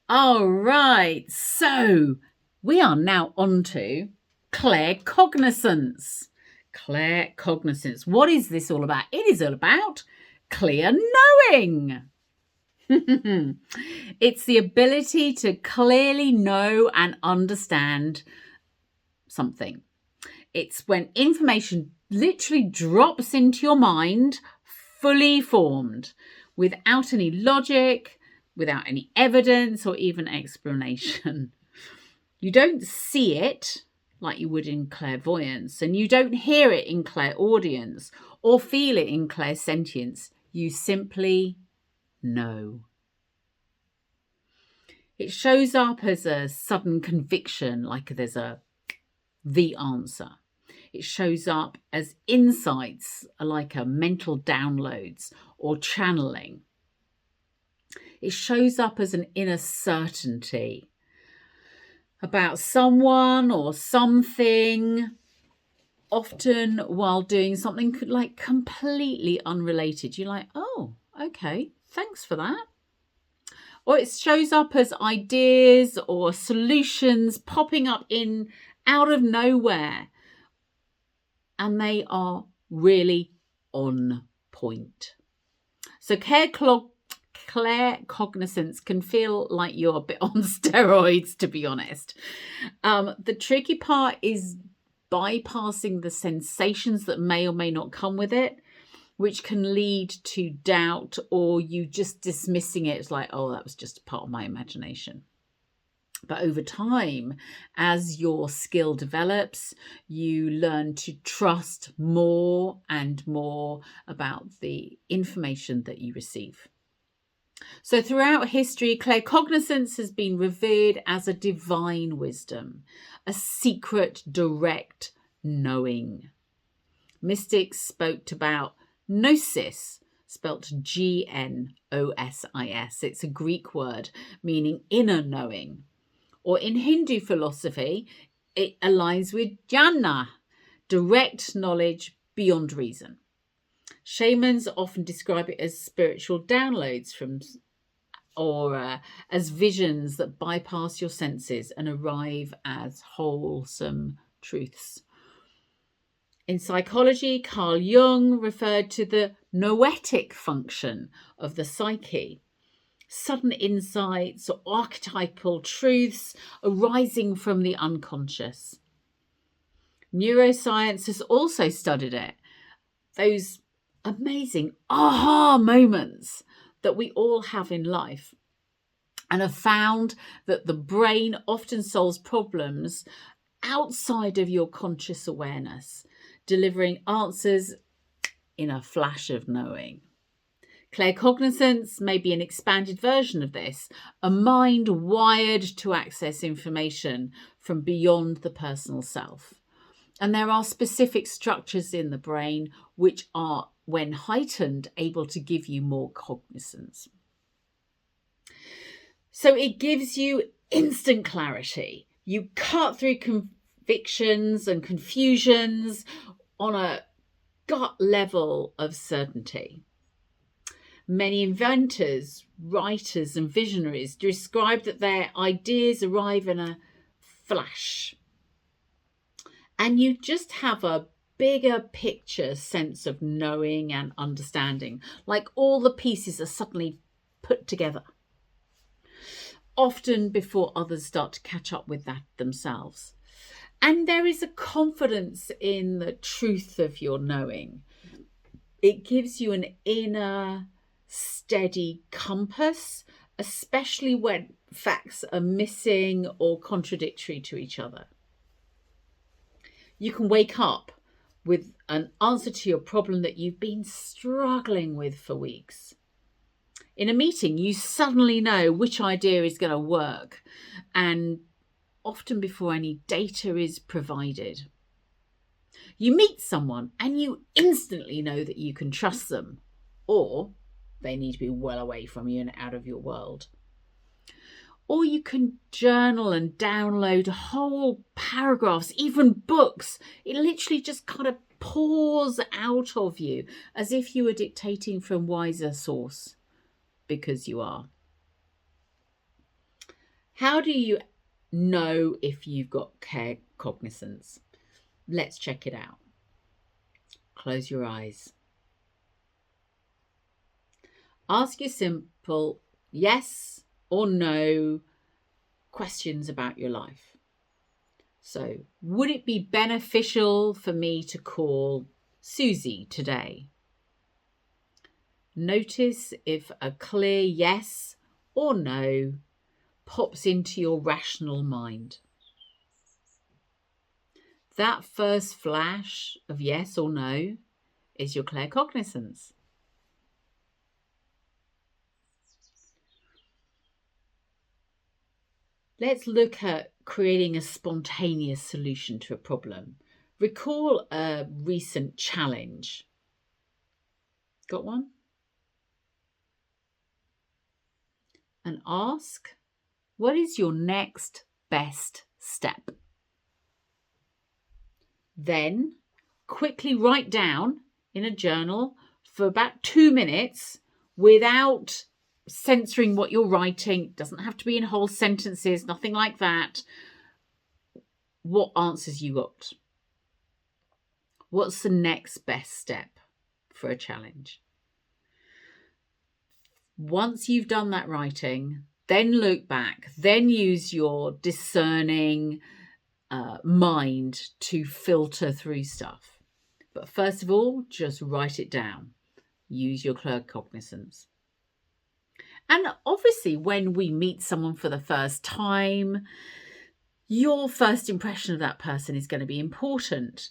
All right, so we are now on to claircognizance. Claircognizance. What is this all about? It is all about clear knowing. It's the ability to clearly know and understand something. It's when information literally drops into your mind, fully formed, without any logic, without any evidence or even explanation. You don't see it like you would in clairvoyance, and you don't hear it in clairaudience or feel it in clairsentience. You simply know. It shows up as a sudden conviction, like there's the answer. It shows up as insights, like a mental downloads or channeling. It shows up as an inner certainty about someone or something, often while doing something like completely unrelated. You're like, oh, okay, thanks for that. Or it shows up as ideas or solutions popping up in out of nowhere, and they are really on point. So claircognizance can feel like you're a bit on steroids, to be honest. The tricky part is bypassing the sensations that may or may not come with it, which can lead to doubt or you just dismissing it as like, oh, that was just part of my imagination. But over time, as your skill develops, you learn to trust more and more about the information that you receive. So throughout history, claircognizance has been revered as a divine wisdom, a secret, direct knowing. Mystics spoke about gnosis, spelt Gnosis. It's a Greek word meaning inner knowing. Or in Hindu philosophy, it aligns with jnana, direct knowledge beyond reason. Shamans often describe it as spiritual downloads or as visions that bypass your senses and arrive as wholesome truths. In psychology, Carl Jung referred to the noetic function of the psyche. Sudden insights or archetypal truths arising from the unconscious. Neuroscience has also studied it. Those amazing aha moments that we all have in life, and have found that the brain often solves problems outside of your conscious awareness, delivering answers in a flash of knowing. Claircognizance may be an expanded version of this, a mind wired to access information from beyond the personal self. And there are specific structures in the brain which are, when heightened, able to give you more cognizance. So it gives you instant clarity. You cut through convictions and confusions on a gut level of certainty. Many inventors, writers, and visionaries describe that their ideas arrive in a flash. And you just have a bigger picture sense of knowing and understanding, like all the pieces are suddenly put together, often before others start to catch up with that themselves. And there is a confidence in the truth of your knowing. It gives you an inner steady compass, especially when facts are missing or contradictory to each other. You can wake up with an answer to your problem that you've been struggling with for weeks. In a meeting, you suddenly know which idea is going to work, and often before any data is provided. You meet someone and you instantly know that you can trust them, or they need to be well away from you and out of your world. Or you can journal and download whole paragraphs, even books. It literally just kind of pours out of you as if you were dictating from wiser source, because you are. How do you know if you've got claircognizance? Let's check it out. Close your eyes. Ask your simple yes or no questions about your life. So, would it be beneficial for me to call Susie today? Notice if a clear yes or no pops into your rational mind. That first flash of yes or no is your claircognizance. Let's look at creating a spontaneous solution to a problem. Recall a recent challenge. Got one? And ask, what is your next best step? Then quickly write down in a journal for about 2 minutes without censoring what you're writing. It doesn't have to be in whole sentences, nothing like that. What answers you got? What's the next best step for a challenge? Once you've done that writing, then look back, then use your discerning mind to filter through stuff. But first of all, just write it down. Use your claircognizance. And obviously, when we meet someone for the first time, your first impression of that person is going to be important.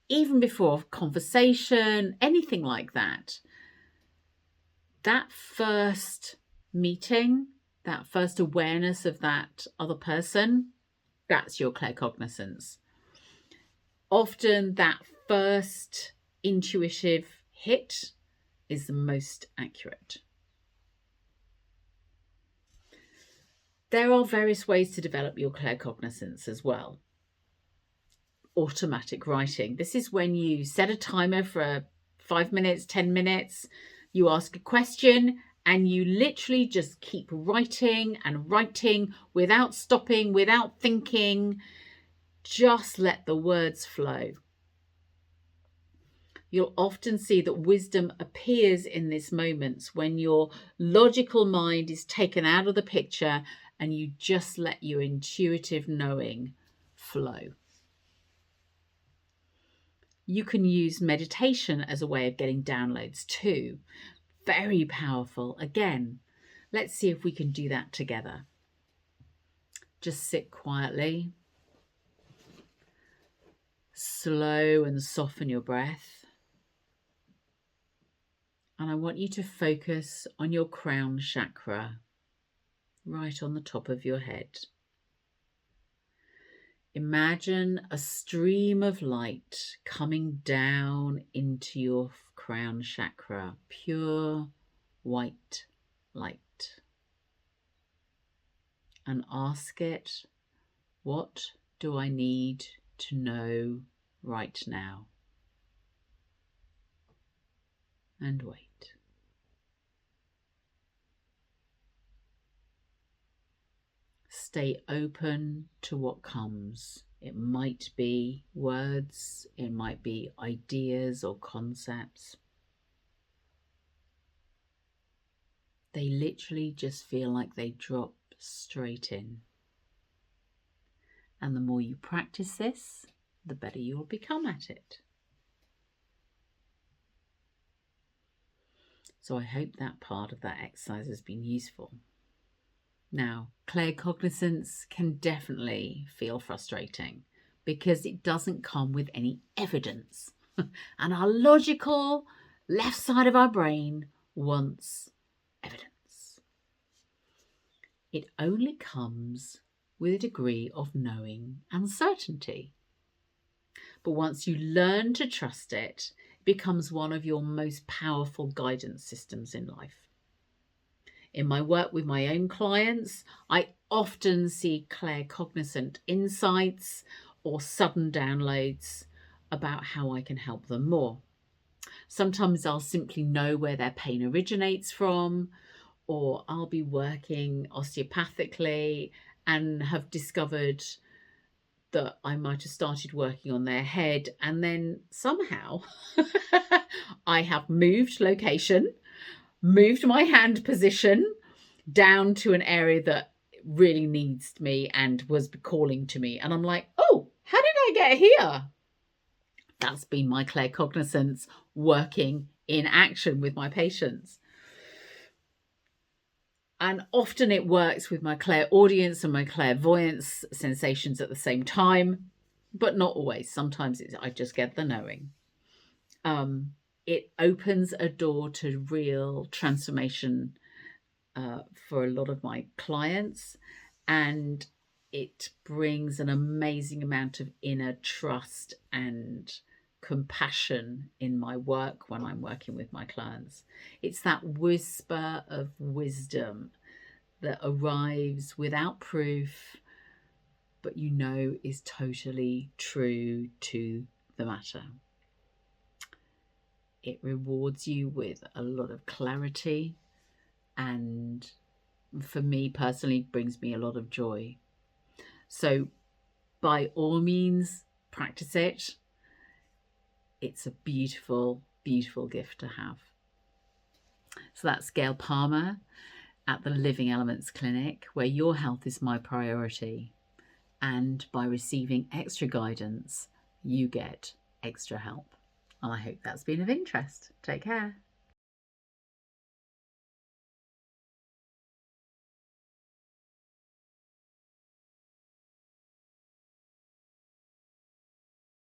Even before a conversation, anything like that. That first meeting, that first awareness of that other person, that's your claircognizance. Often that first intuitive hit is the most accurate. There are various ways to develop your claircognizance as well. Automatic writing. This is when you set a timer for 5 minutes, 10 minutes. You ask a question and you literally just keep writing and writing without stopping, without thinking. Just let the words flow. You'll often see that wisdom appears in these moments when your logical mind is taken out of the picture and you just let your intuitive knowing flow. You can use meditation as a way of getting downloads too. Very powerful. Again, let's see if we can do that together. Just sit quietly. Slow and soften your breath. And I want you to focus on your crown chakra, right on the top of your head. Imagine a stream of light coming down into your crown chakra, pure white light. And ask it, what do I need to know right now? And wait. Stay open to what comes. It might be words, it might be ideas or concepts. They literally just feel like they drop straight in. And the more you practice this, the better you'll become at it. So I hope that part of that exercise has been useful. Now, claircognizance can definitely feel frustrating because it doesn't come with any evidence. And our logical left side of our brain wants evidence. It only comes with a degree of knowing and certainty. But once you learn to trust it, it becomes one of your most powerful guidance systems in life. In my work with my own clients, I often see claircognizant insights or sudden downloads about how I can help them more. Sometimes I'll simply know where their pain originates from, or I'll be working osteopathically and have discovered that I might have started working on their head, and then somehow I have moved location, moved my hand position down to an area that really needs me and was calling to me. And I'm like, oh, how did I get here? That's been my claircognizance working in action with my patients. And often it works with my clairaudience and my clairvoyance sensations at the same time, but not always. Sometimes I just get the knowing. It opens a door to real transformation for a lot of my clients, and it brings an amazing amount of inner trust and compassion in my work when I'm working with my clients. It's that whisper of wisdom that arrives without proof, but is totally true to the matter. It rewards you with a lot of clarity, and for me personally brings me a lot of joy. So by all means, practice it. It's a beautiful, beautiful gift to have. So that's Gayle Palmer at the Living Elements Clinic, where your health is my priority. And by receiving extra guidance, you get extra help. I hope that's been of interest. Take care.